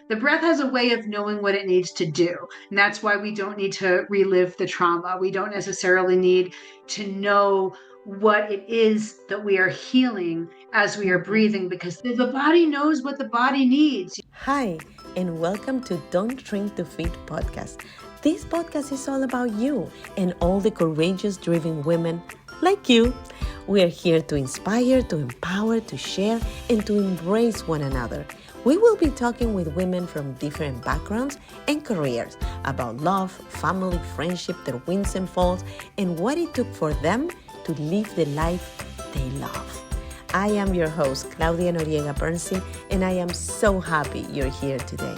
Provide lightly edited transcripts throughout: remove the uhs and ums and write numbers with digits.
The breath has a way of knowing what it needs to do. And that's why we don't need to relive the trauma. We don't necessarily need to know what it is that we are healing as we are breathing, because the body knows what the body needs. Hi, and welcome to Don't Drink to Feed podcast. This podcast is all about you and all the courageous, driven women like you. We are here to inspire, to empower, to share, and to embrace one another. We will be talking with women from different backgrounds and careers about love, family, friendship, their wins and falls, and what it took for them to live the life they love. I am your host, Claudia Noriega-Bernstein, and I am so happy you're here today.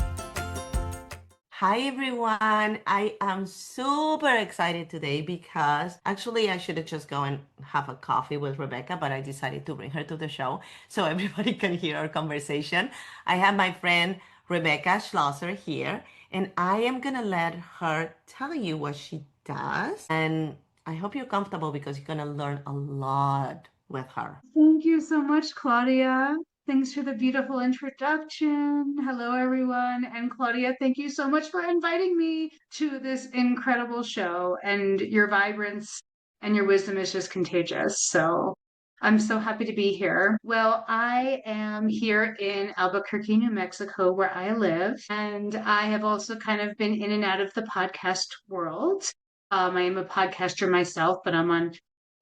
Hi, everyone. I am super excited today because actually I should have just gone and have a coffee with Rebecca, but I decided to bring her to the show so everybody can hear our conversation. I have my friend Rebecca Schlosser here, and I am going to let her tell you what she does. And I hope you're comfortable because you're going to learn a lot with her. Thank you so much, Claudia. Thanks for the beautiful introduction. Hello, everyone. And Claudia, thank you so much for inviting me to this incredible show. And your vibrance and your wisdom is just contagious. So I'm so happy to be here. Well, I am here in Albuquerque, New Mexico, where I live. And I have also kind of been in and out of the podcast world. I am a podcaster myself, but I'm on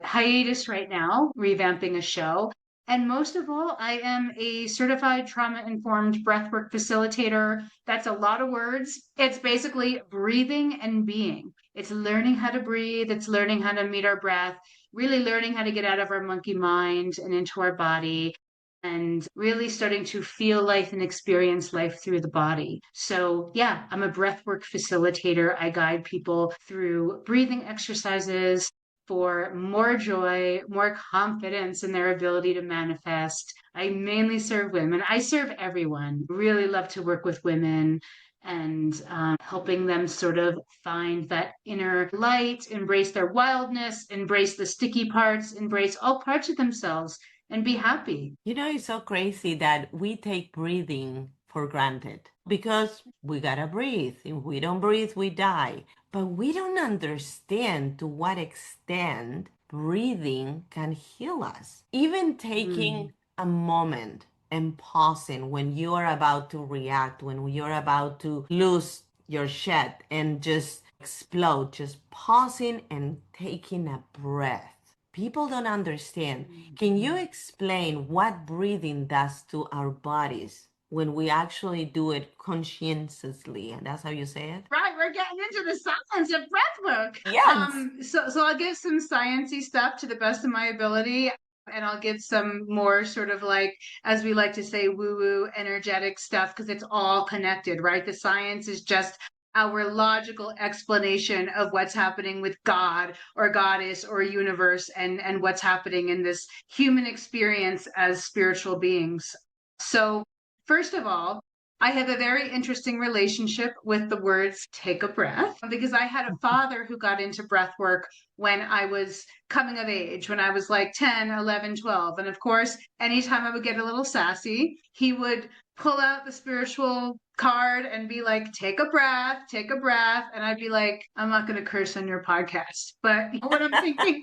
hiatus right now, revamping a show. And most of all, I am a certified trauma-informed breathwork facilitator. That's a lot of words. It's basically breathing and being. It's learning how to breathe. It's learning how to meet our breath, really learning how to get out of our monkey mind and into our body, and really starting to feel life and experience life through the body. So yeah, I'm a breathwork facilitator. I guide people through breathing exercises for more joy, more confidence in their ability to manifest. I mainly serve women. I serve everyone. Really love to work with women and helping them sort of find that inner light, embrace their wildness, embrace the sticky parts, embrace all parts of themselves, and be happy. You know, it's so crazy that we take breathing for granted because we gotta breathe. If we don't breathe, we die. But we don't understand to what extent breathing can heal us. Even taking a moment and pausing when you are about to react, when you're about to lose your shit and just explode, just pausing and taking a breath. People don't understand. Can you explain what breathing does to our bodies when we actually do it conscientiously? And that's how you say it? Right, we're getting into the science of breath work. Yes. So I'll give some sciencey stuff to the best of my ability, and I'll give some more sort of like, as we like to say, woo-woo energetic stuff, because it's all connected, right? The science is just our logical explanation of what's happening with God or goddess or universe, and what's happening in this human experience as spiritual beings. So first of all, I have a very interesting relationship with the words take a breath, because I had a father who got into breath work when I was coming of age, when I was like 10, 11, 12. And of course, anytime I would get a little sassy, he would pull out the spiritual card and be like, take a breath, take a breath. And I'd be like, I'm not going to curse on your podcast, but you know what I'm thinking?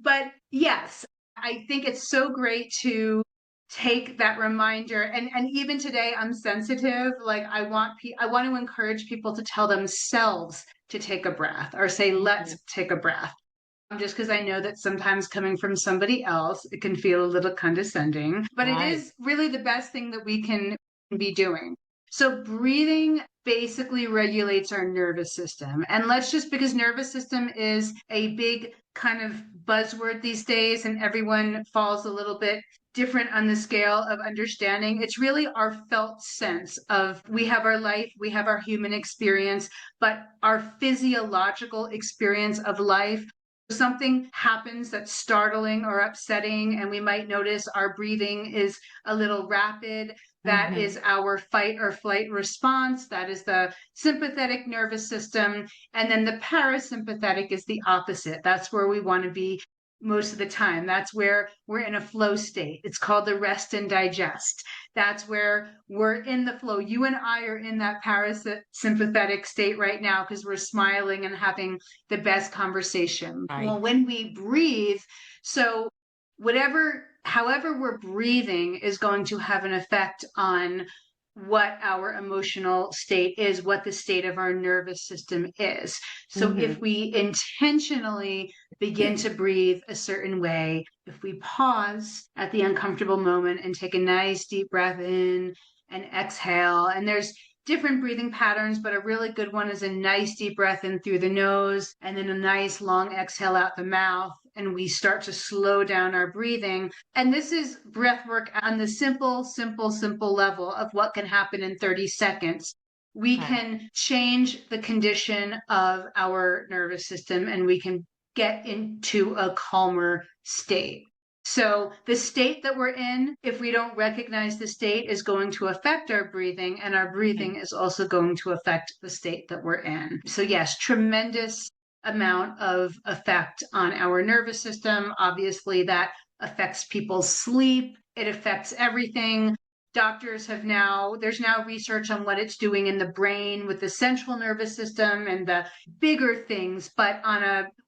But yes, I think it's so great to take that reminder, and even today I'm sensitive. Like I want to encourage people to tell themselves to take a breath, or say let's take a breath, just because I know that sometimes coming from somebody else it can feel a little condescending, but it is really the best thing that we can be doing. So breathing basically regulates our nervous system. And let's just, because nervous system is a big kind of buzzword these days and everyone falls a little bit different on the scale of understanding. It's really our felt sense of, we have our life, we have our human experience, but our physiological experience of life, something happens that's startling or upsetting, and we might notice our breathing is a little rapid. That is our fight or flight response. That is the sympathetic nervous system. And then the parasympathetic is the opposite. That's where we want to be most of the time. That's where we're in a flow state. It's called the rest and digest. That's where we're in the flow. You and I are in that parasympathetic state right now because we're smiling and having the best conversation. Right. Well, when we breathe, so however we're breathing is going to have an effect on what our emotional state is, what the state of our nervous system is. So if we intentionally begin to breathe a certain way, if we pause at the uncomfortable moment and take a nice deep breath in and exhale, and there's different breathing patterns, but a really good one is a nice deep breath in through the nose and then a nice long exhale out the mouth. And we start to slow down our breathing. And this is breath work on the simple level of what can happen in 30 seconds. We can change the condition of our nervous system and we can get into a calmer state. So the state that we're in, if we don't recognize the state, is going to affect our breathing, and our breathing is also going to affect the state that we're in. So yes, tremendous amount of effect on our nervous system. Obviously, that affects people's sleep. It affects everything. There's now research on what it's doing in the brain with the central nervous system and the bigger things, but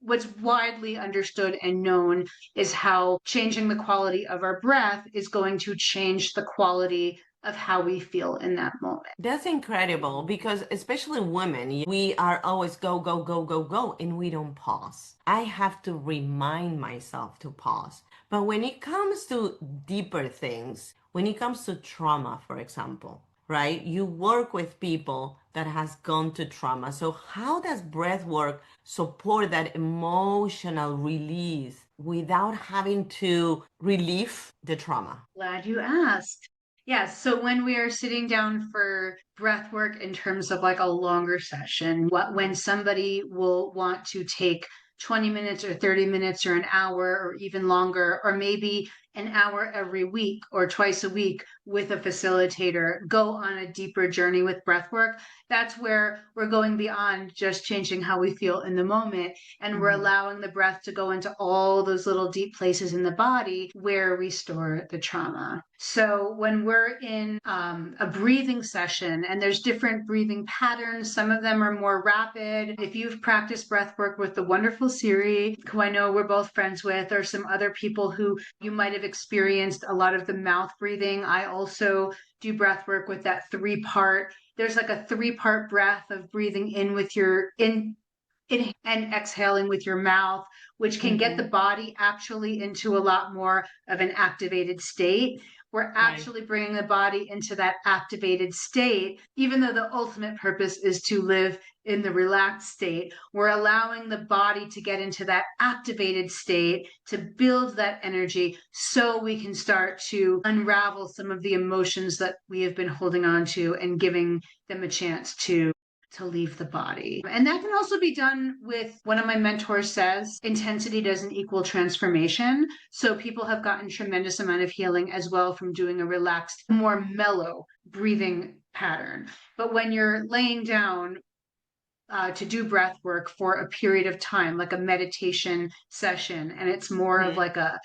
what's widely understood and known is how changing the quality of our breath is going to change the quality of how we feel in that moment. That's incredible because especially women, we are always go, go, go, go, go, and we don't pause. I have to remind myself to pause. But when it comes to deeper things, when it comes to trauma, for example, right? You work with people that has gone to trauma. So how does breath work support that emotional release without having to relieve the trauma? Glad you asked. Yes, so when we are sitting down for breath work in terms of like a longer session, when somebody will want to take 20 minutes or 30 minutes or an hour or even longer, or maybe an hour every week or twice a week with a facilitator, go on a deeper journey with breath work, that's where we're going beyond just changing how we feel in the moment. And we're allowing the breath to go into all those little deep places in the body where we store the trauma. So when we're in a breathing session, and there's different breathing patterns, some of them are more rapid. If you've practiced breath work with the wonderful Siri, who I know we're both friends with, or some other people who you might have experienced a lot of the mouth breathing, I also do breath work with that there's like a 3-part breath of breathing in with your in and exhaling with your mouth, which can get the body actually into a lot more of an activated state. We're actually bringing the body into that activated state, even though the ultimate purpose is to live in the relaxed state. We're allowing the body to get into that activated state to build that energy so we can start to unravel some of the emotions that we have been holding on to and giving them a chance to leave the body. And that can also be done with, one of my mentors says, intensity doesn't equal transformation. So people have gotten tremendous amount of healing as well from doing a relaxed, more mellow breathing pattern. But when you're laying down to do breath work for a period of time, like a meditation session, and it's more of like a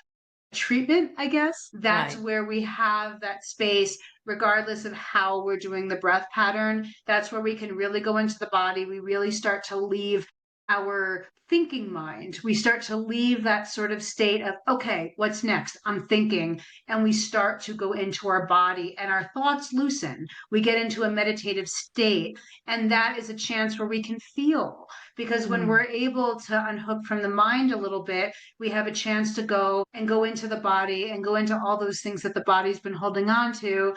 treatment, I guess, that's where we have that space, regardless of how we're doing the breath pattern. That's where we can really go into the body. We really start to leave our thinking mind. We start to leave that sort of state of, okay, what's next? I'm thinking. And we start to go into our body and our thoughts loosen. We get into a meditative state. And that is a chance where we can feel. Because when we're able to unhook from the mind a little bit, we have a chance to go into the body and go into all those things that the body's been holding on to.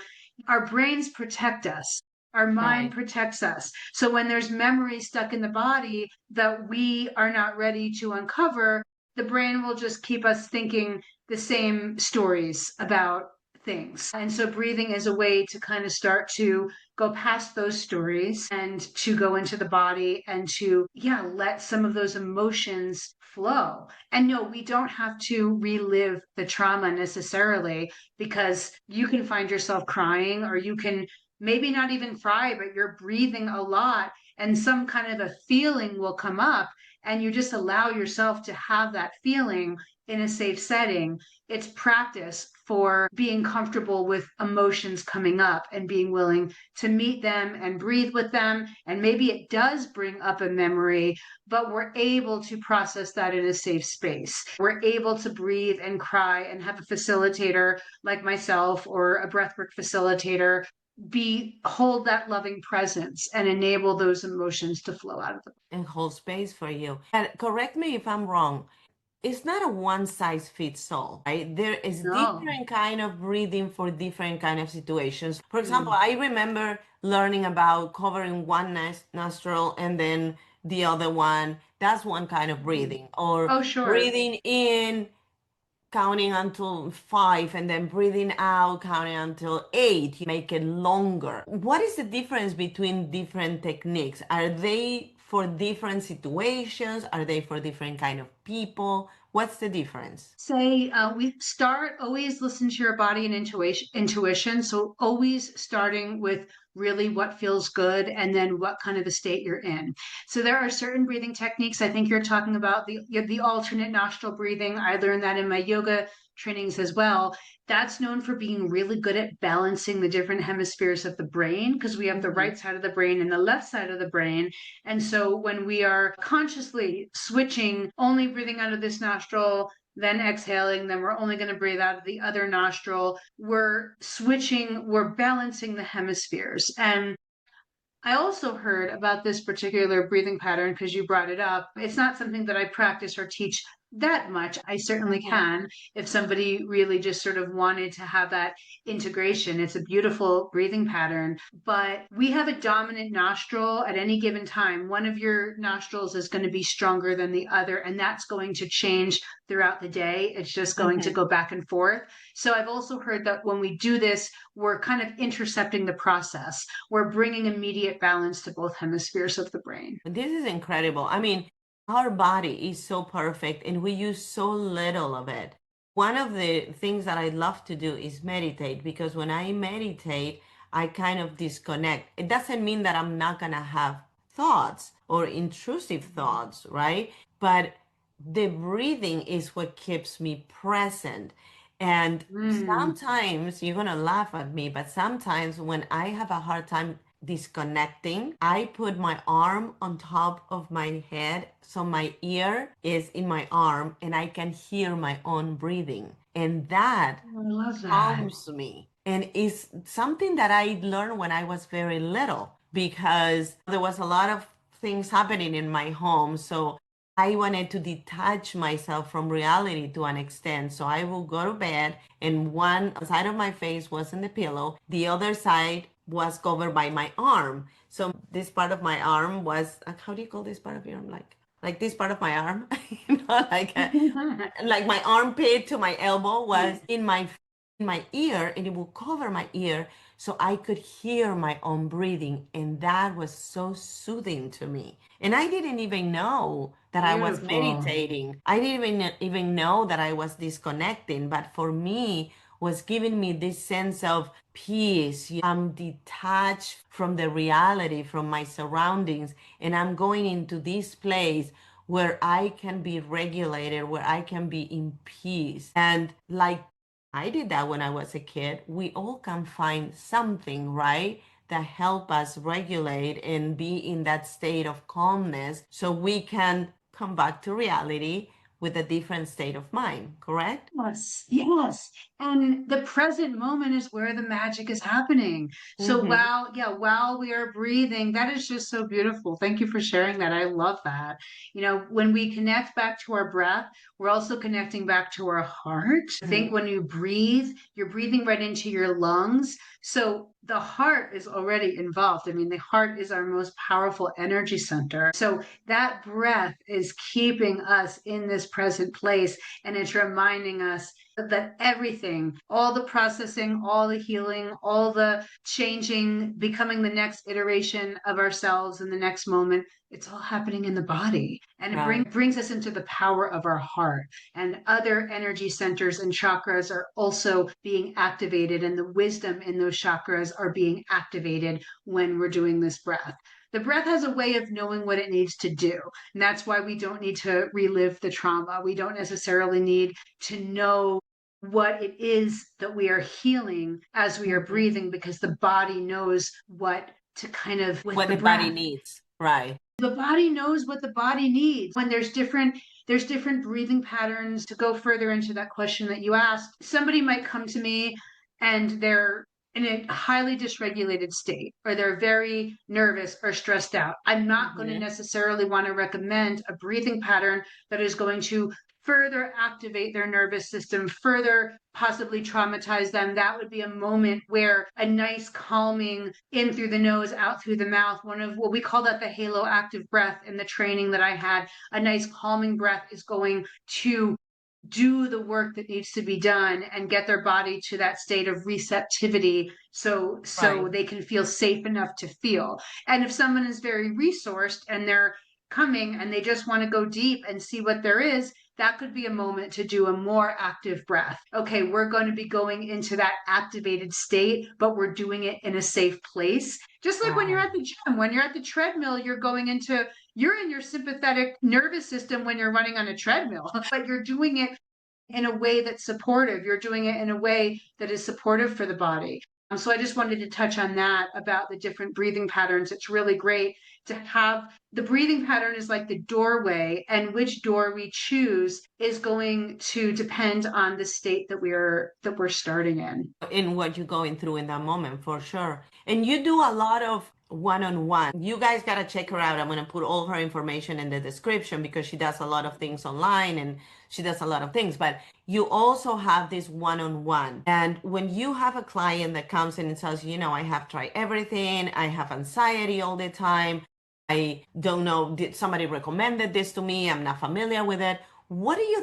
Our brains protect us. Our mind protects us. So when there's memory stuck in the body that we are not ready to uncover, the brain will just keep us thinking the same stories about things. And so breathing is a way to kind of start to go past those stories and to go into the body and to, let some of those emotions flow. And no, we don't have to relive the trauma necessarily, because you can find yourself crying, or you can maybe not even cry, but you're breathing a lot and some kind of a feeling will come up, and you just allow yourself to have that feeling. in a safe setting. It's practice for being comfortable with emotions coming up and being willing to meet them and breathe with them. And maybe it does bring up a memory, but we're able to process that in a safe space. We're able to breathe and cry and have a facilitator like myself or a breathwork facilitator be hold that loving presence and enable those emotions to flow out of them. And hold space for you. And correct me if I'm wrong. It's not a one size fits all, right? There is No. different kind of breathing for different kind of situations. For example, Mm. I remember learning about covering one nostril and then the other one. That's one kind of breathing. Or Oh, sure. breathing in, counting until 5, and then breathing out, counting until 8. You make it longer. What is the difference between different techniques? Are they for different situations? Are they for different kind of people? What's the difference? Say we start always listen to your body and intuition. So always starting with really what feels good and then what kind of a state you're in. So there are certain breathing techniques. I think you're talking about the alternate nostril breathing. I learned that in my yoga trainings as well. That's known for being really good at balancing the different hemispheres of the brain because we have the Mhm. right side of the brain and the left side of the brain. And so when we are consciously switching, only breathing out of this nostril, then exhaling, then we're only going to breathe out of the other nostril. We're switching, we're balancing the hemispheres. And I also heard about this particular breathing pattern because you brought it up. It's not something that I practice or teach that much. I certainly Mhm. can if somebody really just sort of wanted to have that integration. It's a beautiful breathing pattern, but we have a dominant nostril at any given time. One of your nostrils is going to be stronger than the other, and that's going to change throughout the day. It's just going to Mhm. go back and forth. So I've also heard that when we do this, we're kind of intercepting the process. We're bringing immediate balance to both hemispheres of the brain. This is incredible. I mean, our body is so perfect and we use so little of it. One of the things that I love to do is meditate because when I meditate, I kind of disconnect. It doesn't mean that I'm not going to have thoughts or intrusive thoughts, right? But the breathing is what keeps me present. And Mm, sometimes you're going to laugh at me, but sometimes when I have a hard time disconnecting, I put my arm on top of my head so my ear is in my arm and I can hear my own breathing. And that I love that. calms me. And it's something that I learned when I was very little because there was a lot of things happening in my home. So I wanted to detach myself from reality to an extent. So I will go to bed and one side of my face was in the pillow, the other side was covered by my arm. So this part of my arm was, how do you call this part of your arm? Like this part of my arm, like my armpit to my elbow was in my ear, and it would cover my ear so I could hear my own breathing, and that was so soothing to me. And I didn't even know that I was Beautiful. meditating. I didn't even know that I was disconnecting, but for me was giving me this sense of peace. I'm detached from the reality, from my surroundings, and I'm going into this place where I can be regulated, where I can be in peace. And like I did that when I was a kid, we all can find something, right? That help us regulate and be in that state of calmness so we can come back to reality with a different state of mind, correct? Yes, yes. And the present moment is where the magic is happening. So Mm-hmm. while we are breathing, that is just so beautiful. Thank you for sharing that. I love that. You know, when we connect back to our breath, we're also connecting back to our heart. I think when you breathe, you're breathing right into your lungs. So the heart is already involved. I mean, the heart is our most powerful energy center. So that breath is keeping us in this present place, and it's reminding us that everything, all the processing, all the healing, all the changing, becoming the next iteration of ourselves in the next moment, it's all happening in the body. And it Right. brings us into the power of our heart. And other energy centers and chakras are also being activated, and the wisdom in those chakras are being activated when we're doing this breath. The breath has a way of knowing what it needs to do. And that's why we don't need to relive the trauma. We don't necessarily need to know what it is that we are healing as we are Mhm. breathing, because the body knows what to kind of with What the the body breath. needs, right? The body knows what the body needs. When there's different breathing patterns. To go further into that question that you asked, somebody might come to me and they're in a highly dysregulated state, or they're very nervous or stressed out. I'm not going to Mhm. necessarily want to recommend a breathing pattern that is going to further activate their nervous system, further possibly traumatize them. That would be a moment where a nice calming in through the nose, out through the mouth, one of what we call that the halo active breath in the training that I had, a nice calming breath is going to do the work that needs to be done and get their body to that state of receptivity, so Right. they can feel safe enough to feel. And if someone is very resourced and they're coming and they just want to go deep and see what there is, that could be a moment to do a more active breath. Okay, we're going to be going into that activated state, but we're doing it in a safe place. Just like when you're Right. at the gym, when you're at the treadmill, you're in your sympathetic nervous system when you're running on a treadmill, but you're doing it in a way that's supportive. You're doing it in a way that is supportive for the body. So I just wanted to touch on that about the different breathing patterns. It's really great to have the breathing pattern is like the doorway, and which door we choose is going to depend on the state that we're starting in. In what you're going through in that moment, for sure. And you do a lot of one-on-one. You guys got to check her out. I'm going to put all her information in the description because she does a lot of things online and she does a lot of things. But you also have this one-on-one. And when you have a client that comes in and says, I have tried everything, I have anxiety all the time, I don't know, did somebody recommended this to me, I'm not familiar with it. What do you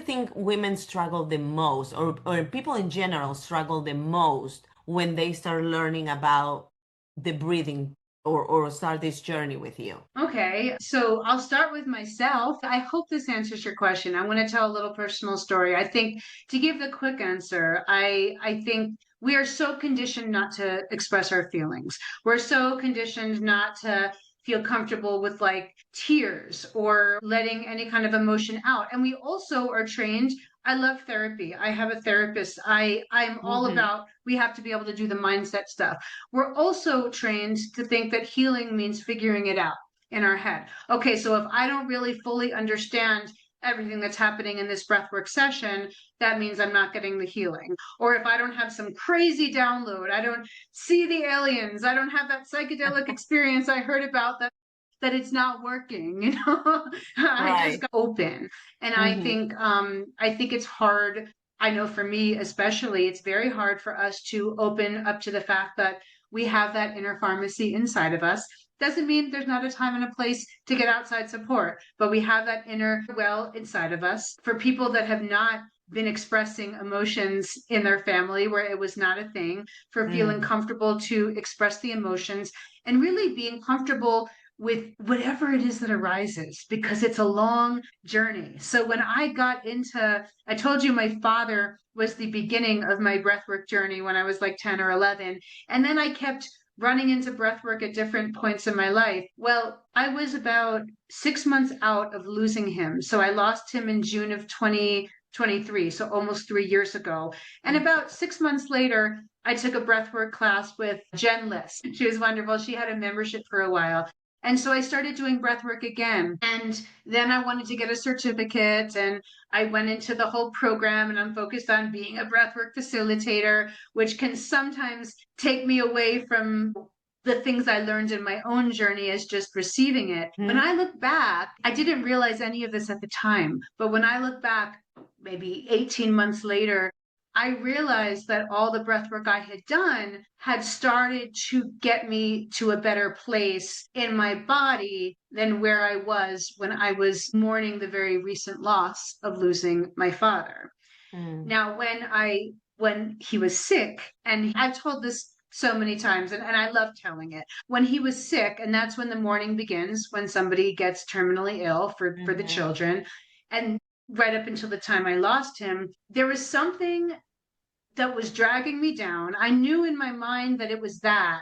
think women struggle the most, or people in general struggle the most when they start learning about the breathing, or start this journey with you? Okay, so I'll start with myself. I hope this answers your question. I want to tell a little personal story. I think to give the quick answer, I think we are so conditioned not to express our feelings. We're so conditioned not to feel comfortable with like tears or letting any kind of emotion out. And we also are trained. I love therapy. I have a therapist. I'm all Mm-hmm. about we have to be able to do the mindset stuff. We're also trained to think that healing means figuring it out in our head. Okay, so if I don't really fully understand everything that's happening in this breathwork session, that means I'm not getting the healing. Or if I don't have some crazy download, I don't see the aliens, I don't have that psychedelic experience I heard about, that it's not working, I just Right. got open. And Mm-hmm. I think it's hard. I know for me especially, it's very hard for us to open up to the fact that we have that inner pharmacy inside of us. Doesn't mean there's not a time and a place to get outside support, but we have that inner well inside of us. For people that have not been expressing emotions in their family where it was not a thing, for feeling Mm. comfortable to express the emotions and really being comfortable with whatever it is that arises, because it's a long journey. So when I told you my father was the beginning of my breathwork journey when I was like 10 or 11. And then I kept running into breathwork at different points in my life. Well, I was about 6 months out of losing him. So I lost him in June of 2023, so almost 3 years ago. And I'm about sorry. 6 months later, I took a breathwork class with Jen Liss. She was wonderful. She had a membership for a while. And so I started doing breathwork again. And then I wanted to get a certificate, and I went into the whole program, and I'm focused on being a breathwork facilitator, which can sometimes take me away from the things I learned in my own journey as just receiving it. When Mm. I look back, I didn't realize any of this at the time, but when I look back, maybe 18 months later, I realized that all the breath work I had done had started to get me to a better place in my body than where I was when I was mourning the very recent loss of losing my father. Mm. Now, when he was sick, and I've told this so many times, and I love telling it, when he was sick, and that's when the mourning begins, when somebody gets terminally ill for the Mm-hmm. children, and right up until the time I lost him, there was something that was dragging me down. I knew in my mind that it was that.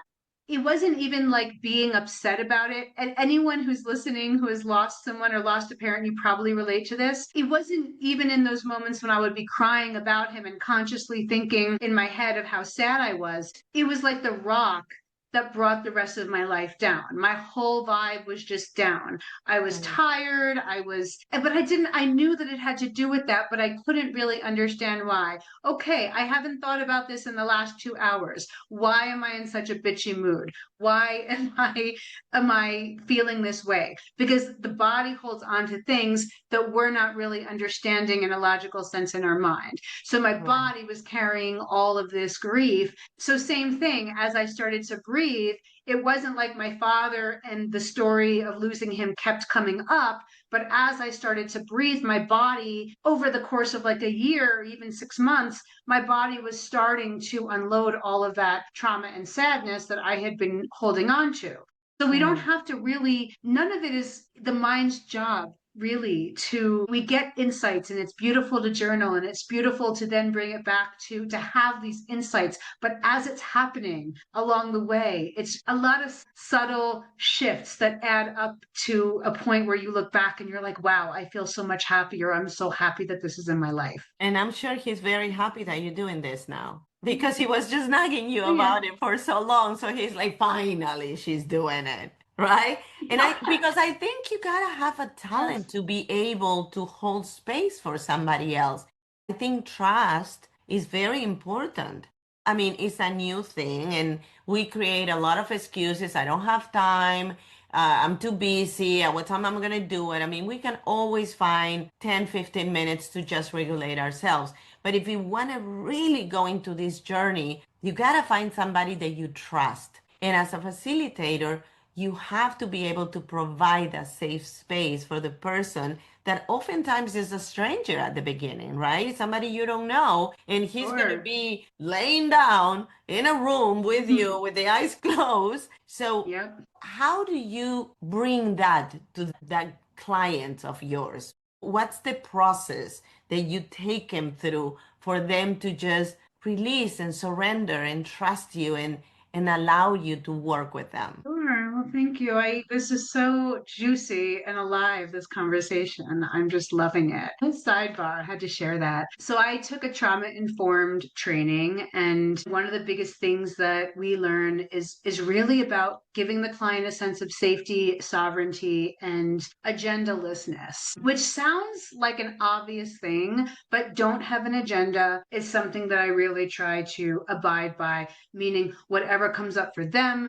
it wasn't even like being upset about it. And anyone who's listening who has lost someone or lost a parent, you probably relate to this. It wasn't even in those moments when I would be crying about him and consciously thinking in my head of how sad I was. It was like the rock that brought the rest of my life down. My whole vibe was just down. I was Mm. tired. But I knew that it had to do with that, but I couldn't really understand why. Okay, I haven't thought about this in the last 2 hours. Why am I in such a bitchy mood? Why am I feeling this way? Because the body holds on to things that we're not really understanding in a logical sense in our mind. So my Right. body was carrying all of this grief. So same thing, as I started to breathe, it wasn't like my father and the story of losing him kept coming up. But as I started to breathe, my body, over the course of like a year, or even 6 months, my body was starting to unload all of that trauma and sadness that I had been holding on to. So we don't Mm. have to really, none of it is the mind's job really. To we get insights, and it's beautiful to journal, and it's beautiful to then bring it back to have these insights. But as it's happening along the way, it's a lot of subtle shifts that add up to a point where you look back and you're like, wow, I feel so much happier. I'm so happy that this is in my life. And I'm sure he's very happy that you're doing this now because he was just nagging you Oh yeah. about it for so long. So he's like, finally, she's doing it. Right. And because I think you gotta have a talent to be able to hold space for somebody else. I think trust is very important. I mean, it's a new thing, and we create a lot of excuses. I don't have time. I'm too busy. At what time I'm going to do it? I mean, we can always find 10, 15 minutes to just regulate ourselves. But if you want to really go into this journey, you got to find somebody that you trust. And as a facilitator, you have to be able to provide a safe space for the person that oftentimes is a stranger at the beginning, right? Somebody you don't know, and he's going to Sure. be laying down in a room with Mhm. you with the eyes closed. So Yep. how do you bring that to that client of yours? What's the process that you take them through for them to just release and surrender and trust you and allow you to work with them? Sure. Well, thank you. This is so juicy and alive, this conversation. I'm just loving it. Sidebar, I had to share that. So I took a trauma-informed training, and one of the biggest things that we learn is really about giving the client a sense of safety, sovereignty, and agendalessness, which sounds like an obvious thing, but don't have an agenda is something that I really try to abide by, meaning whatever comes up for them,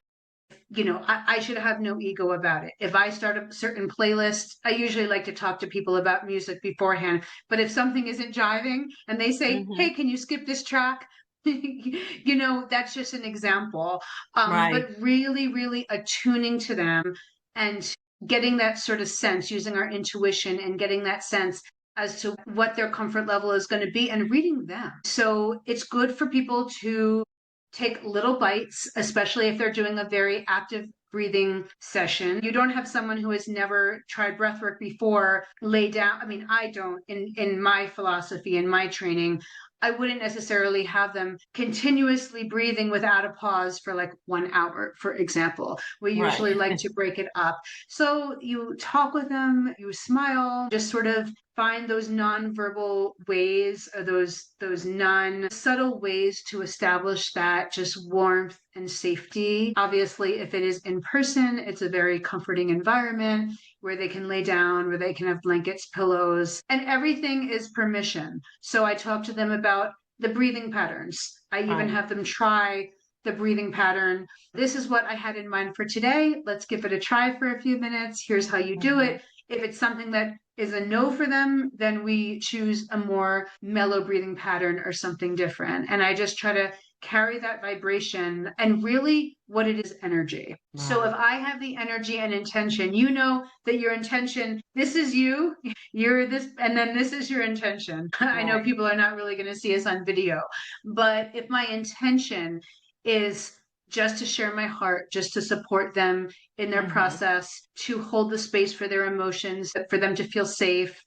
I should have no ego about it. If I start a certain playlist, I usually like to talk to people about music beforehand. But if something isn't jiving and they say, Hmm. hey, can you skip this track? That's just an example. But Right. really, really attuning to them and getting that sort of sense, using our intuition and getting that sense as to what their comfort level is going to be and reading them. So it's good for people to take little bites, especially if they're doing a very active breathing session. You don't have someone who has never tried breathwork before lay down. I mean, I don't in my philosophy, in my training, I wouldn't necessarily have them continuously breathing without a pause for like 1 hour, for example. We Right. usually like to break it up. So you talk with them, you smile, just sort of find those nonverbal ways, or those non-subtle ways to establish that just warmth and safety. Obviously, if it is in person, it's a very comforting environment where they can lay down, where they can have blankets, pillows, and everything is permission. So I talk to them about the breathing patterns. I even Right. have them try the breathing pattern. This is what I had in mind for today. Let's give it a try for a few minutes. Here's how you do Hmm. it. If it's something that is a no for them, then we choose a more mellow breathing pattern or something different. And I just try to carry that vibration, and really what it is, energy. So if Right. I have the energy and intention, you know that your intention, this is you, you're this, and then this is your intention. I know Right. people are not really going to see us on video, but if my intention is just to share my heart, just to support them in their Hmm. process, to hold the space for their emotions, for them to feel safe.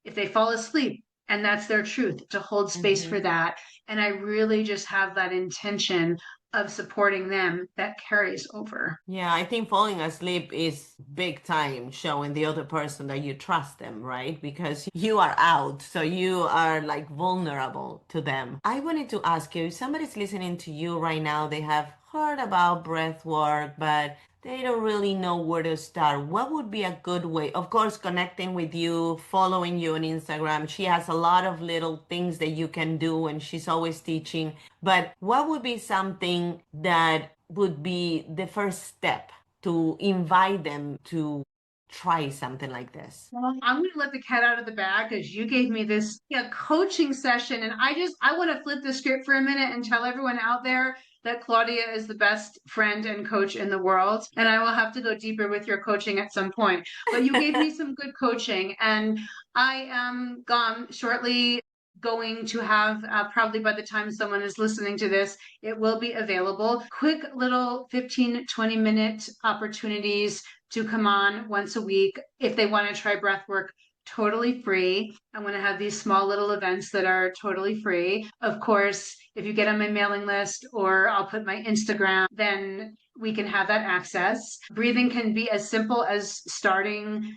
If they fall asleep and that's their truth, to hold space for Hmm. that. And I really just have that intention of supporting them that carries over. Yeah, I think falling asleep is big time showing the other person that you trust them, right? Because you are out, so you are like vulnerable to them. I wanted to ask you, if somebody's listening to you right now, they have heard about breath work, but they don't really know where to start. What would be a good way? Of course, connecting with you, following you on Instagram. She has a lot of little things that you can do, and she's always teaching. But what would be something that would be the first step to invite them to try something like this? Well, I'm going to let the cat out of the bag because you gave me this coaching session. And I want to flip the script for a minute and tell everyone out there that Claudia is the best friend and coach in the world. And I will have to go deeper with your coaching at some point. But you gave me some good coaching. And I am gone shortly going to have, probably by the time someone is listening to this, it will be available. Quick little 15-20 minute opportunities to come on once a week if they want to try breath work, totally free. I'm going to have these small little events that are totally free. Of course, if you get on my mailing list or I'll put my Instagram, then we can have that access. Breathing can be as simple as starting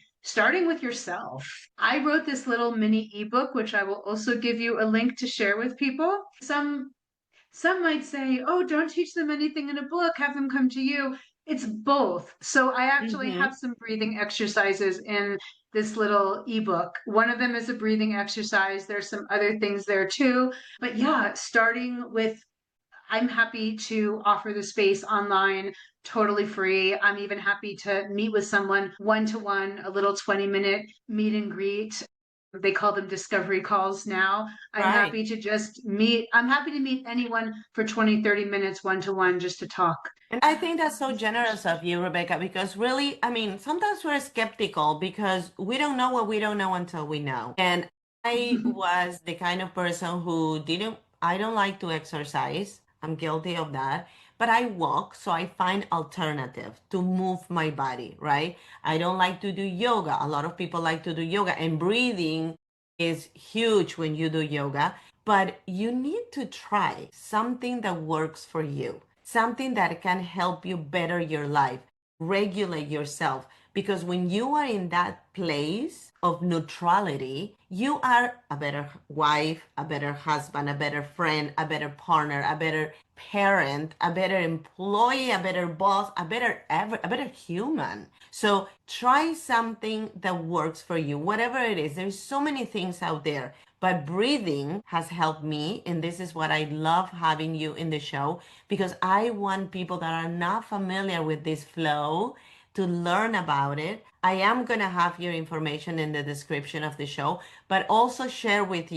with yourself. I wrote this little mini ebook, which I will also give you a link to share with people. Some might say, oh, don't teach them anything in a book, have them come to you. It's both. So I actually Mm-hmm. have some breathing exercises in this little ebook. One of them is a breathing exercise. There's some other things there too. But yeah, starting with, I'm happy to offer the space online totally free. I'm even happy to meet with someone one to one, a little 20-minute meet and greet. They call them discovery calls now. Right. I'm happy to meet anyone for 20, 30 minutes one to one just to talk. And I think that's so generous of you, Rebecca, because really, I mean, sometimes we're skeptical because we don't know what we don't know until we know. And I was the kind of person who I don't like to exercise. I'm guilty of that. But I walk, so I find alternative to move my body, right? I don't like to do yoga. A lot of people like to do yoga, and breathing is huge when you do yoga, but you need to try something that works for you, something that can help you better your life, regulate yourself. Because when you are in that place of neutrality, you are a better wife, a better husband, a better friend, a better partner, a better parent, a better employee, a better boss, a better human. So try something that works for you, whatever it is. There's so many things out there, but breathing has helped me. And this is what I love having you in the show, because I want people that are not familiar with this flow to learn about it. I am going to have your information in the description of the show, but also share with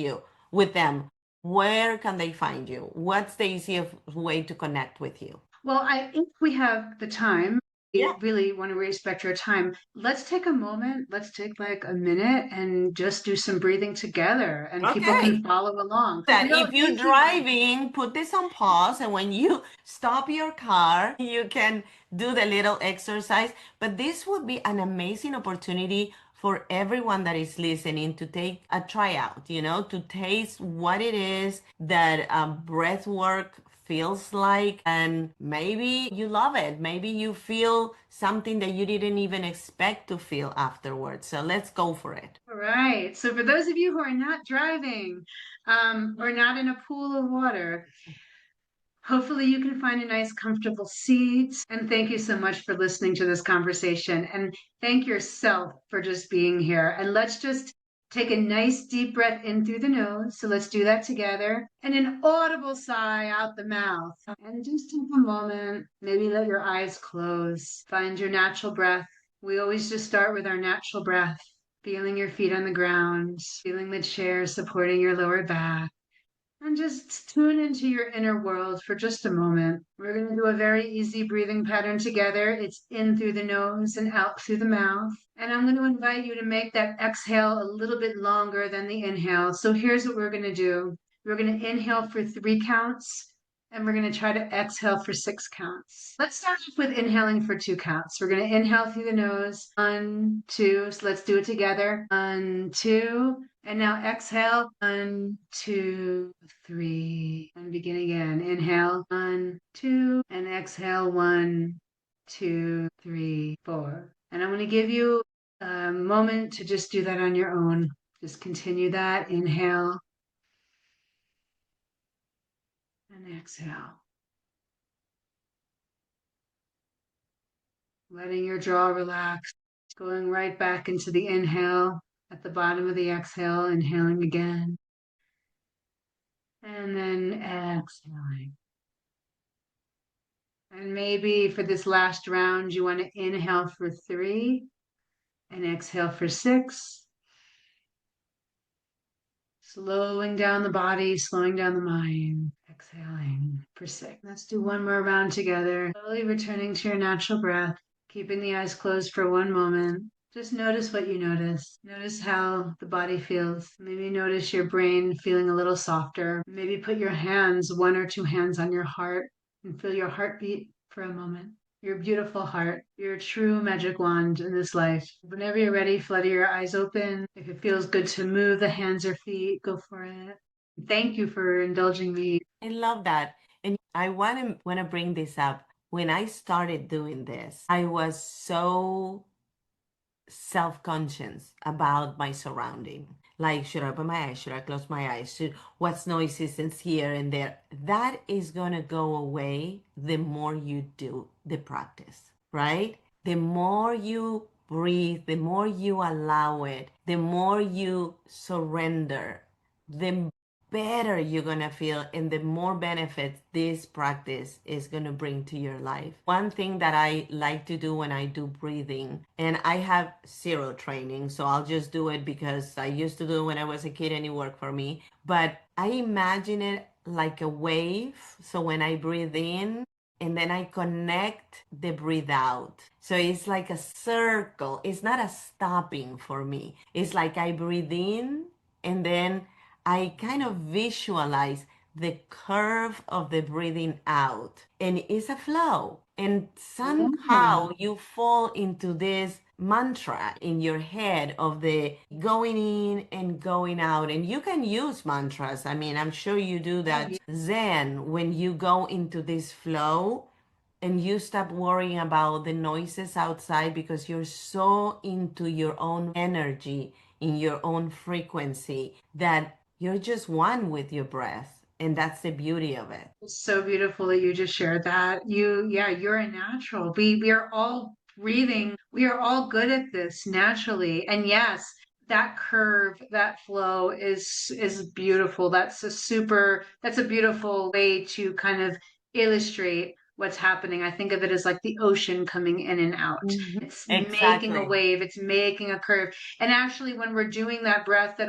them, where can they find you? What's the easiest way to connect with you? Well, if we have the time, Yeah. we really want to respect your time. Let's take a moment. Let's take like a minute and just do some breathing together, and people Okay. can follow along. That No, if you're thank you. driving, put this on pause, and when you stop your car, you can do the little exercise. But this would be an amazing opportunity for everyone that is listening to take a tryout, to taste what it is that breath work feels like, and maybe you love it. Maybe you feel something that you didn't even expect to feel afterwards. So let's go for it. All right. So for those of you who are not driving, or not in a pool of water, hopefully you can find a nice, comfortable seat. And thank you so much for listening to this conversation. And thank yourself for just being here. And let's just take a nice deep breath in through the nose. So let's do that together. And an audible sigh out the mouth. And just take a moment. Maybe let your eyes close. Find your natural breath. We always just start with our natural breath. Feeling your feet on the ground, feeling the chair supporting your lower back. And just tune into your inner world for just a moment. We're going to do a very easy breathing pattern together. It's in through the nose and out through the mouth. And I'm going to invite you to make that exhale a little bit longer than the inhale. So here's what we're going to do. We're going to inhale for 3 counts And we're going to try to exhale for 6 counts. Let's start off with inhaling for 2 counts. We're going to inhale through the nose. 1, 2. So let's do it together. 1, 2. And now exhale. 1, 2, 3. And begin again. Inhale. 1, 2. And exhale. 1, 2, 3, 4. And I'm going to give you a moment to just do that on your own. Just continue that. Inhale and exhale. Letting your jaw relax, going right back into the inhale at the bottom of the exhale, inhaling again, and then exhaling. And maybe for this last round, you want to inhale for 3 and exhale for 6. Slowing down the body, slowing down the mind, exhaling for 6. Let's do one more round together. Slowly returning to your natural breath, keeping the eyes closed for one moment. Just notice what you notice. Notice how the body feels. Maybe notice your brain feeling a little softer. Maybe put your hands, 1 or 2 hands on your heart and feel your heartbeat for a moment. Your beautiful heart, your true magic wand in this life. Whenever you're ready, flutter your eyes open. If it feels good to move the hands or feet, go for it. Thank you for indulging me. I love that. And I want to bring this up. When I started doing this, I was so self-conscious about my surrounding. Like, should I open my eyes? Should I close my eyes? What's noises is here and there? That is going to go away the more you do the practice, right? The more you breathe, the more you allow it, the more you surrender, the better you're going to feel and the more benefits this practice is going to bring to your life. One thing that I like to do when I do breathing, and I have zero training, so I'll just do it because I used to do it when I was a kid and it worked for me, but I imagine it like a wave. So when I breathe in, and then I connect the breathe out. So it's like a circle. It's not a stopping for me. It's like I breathe in and then I kind of visualize the curve of the breathing out, and it's a flow. And somehow you fall into this mantra in your head of the going in and going out. And you can use mantras. I mean, I'm sure you do that. Zen, when you go into this flow and you stop worrying about the noises outside because you're so into your own energy, in your own frequency, that you're just one with your breath. And that's the beauty of it. It's so beautiful that you just shared that. You're a natural. We are all breathing. We are all good at this naturally. And yes, that curve, that flow is beautiful. That's a beautiful way to kind of illustrate what's happening. I think of it as like the ocean coming in and out. It's making a Exactly. wave, it's making a curve. And actually, when we're doing that breath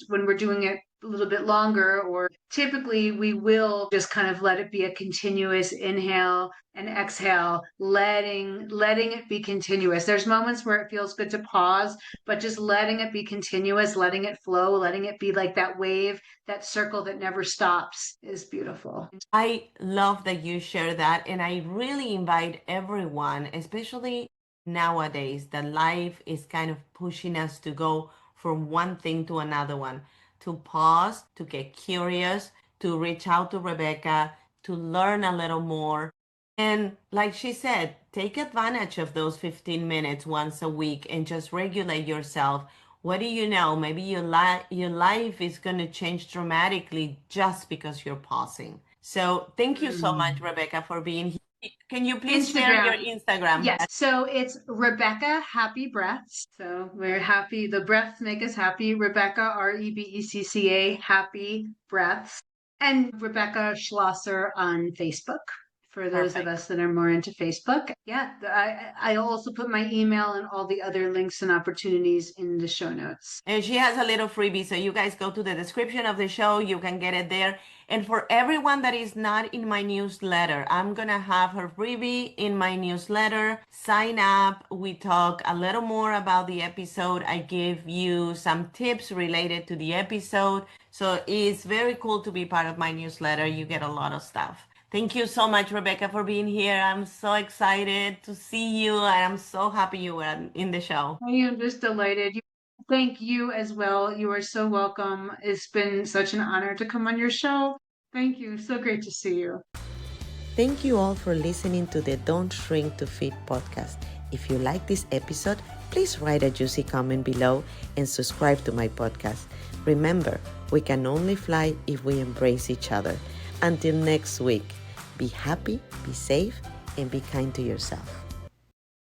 when we're doing it a little bit longer, or typically we will just kind of let it be a continuous inhale and exhale, letting it be continuous. There's moments where it feels good to pause, but just letting it be continuous, letting it flow, letting it be like that wave, that circle that never stops is beautiful. I love that you share that. And I really invite everyone, especially nowadays, that life is kind of pushing us to go from one thing to another one, to pause, to get curious, to reach out to Rebecca, to learn a little more. And like she said, take advantage of those 15 minutes once a week and just regulate yourself. What do you know? Maybe your life is going to change dramatically just because you're pausing. So thank you so much, Rebecca, for being here. Can you please share your Instagram. Instagram? Yes. So it's Rebecca Happy Breaths. So we're happy. The breaths make us happy. Rebecca, Rebecca, Happy Breaths. And Rebecca Schlosser on Facebook. For those of Perfect. us that are more into Facebook. Yeah. I also put my email and all the other links and opportunities in the show notes. And she has a little freebie. So you guys go to the description of the show. You can get it there. And for everyone that is not in my newsletter, I'm going to have her freebie in my newsletter. Sign up. We talk a little more about the episode. I give you some tips related to the episode. So it's very cool to be part of my newsletter. You get a lot of stuff. Thank you so much, Rebecca, for being here. I'm so excited to see you, and I'm so happy you were in the show. I am just delighted. Thank you as well. You are so welcome. It's been such an honor to come on your show. Thank you. So great to see you. Thank you all for listening to the Don't Shrink to Fit podcast. If you like this episode, please write a juicy comment below and subscribe to my podcast. Remember, we can only fly if we embrace each other. Until next week, be happy, be safe, and be kind to yourself.